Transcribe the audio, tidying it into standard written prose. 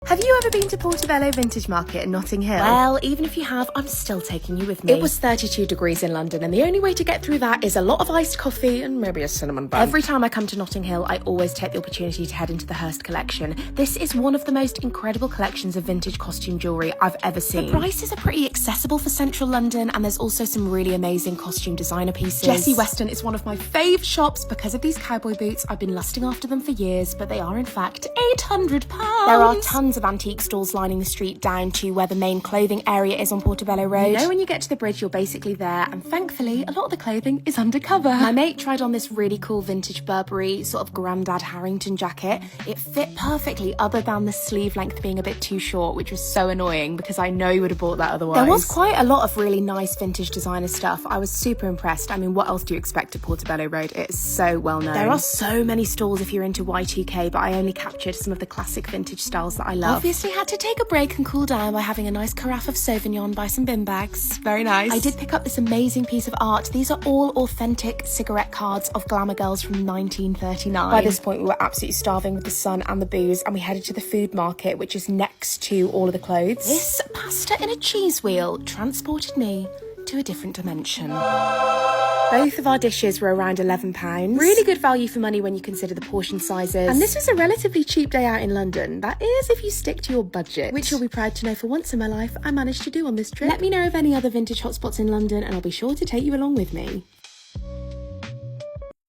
Have you ever been to Portobello Vintage Market in Notting Hill? Well, even if you have, I'm still taking you with me. It was 32 degrees in London, and the only way to get through that is a lot of iced coffee and maybe a cinnamon bun. Every time I come to Notting Hill, I always take the opportunity to head into the Hearst collection. This is one of the most incredible collections of vintage costume jewellery I've ever seen. The prices are pretty accessible for central London, and there's also some really amazing costume designer pieces. Jessie Weston is one of my fave shops because of these cowboy boots. I've been lusting after them for years, but they are in fact £800. There are tons of antique stalls lining the street down to where the main clothing area is on Portobello Road. You know, when you get to the bridge, you're basically there, and thankfully, a lot of the clothing is undercover. My mate tried on this really cool vintage Burberry sort of Grandad Harrington jacket. It fit perfectly, other than the sleeve length being a bit too short, which was so annoying because I know you would have bought that otherwise. There was quite a lot of really nice vintage designer stuff. I was super impressed. I mean, what else do you expect at Portobello Road? It is so well known. There are so many stalls if you're into Y2K, but I only captured some of the classic vintage styles that I love. Obviously had to take a break and cool down by having a nice carafe of Sauvignon by some bin bags. Very nice. I did pick up this amazing piece of art. These are all authentic cigarette cards of glamour girls from 1939. By this point, we were absolutely starving with the sun and the booze, and we headed to the food market, which is next to all of the clothes. This pasta in a cheese wheel transported me to a different dimension. Both of our dishes were around £11. Really good value for money when you consider the portion sizes. And this was a relatively cheap day out in London. That is if you stick to your budget, which you'll be proud to know for once in my life I managed to do on this trip. Let me know of any other vintage hotspots in London and I'll be sure to take you along with me.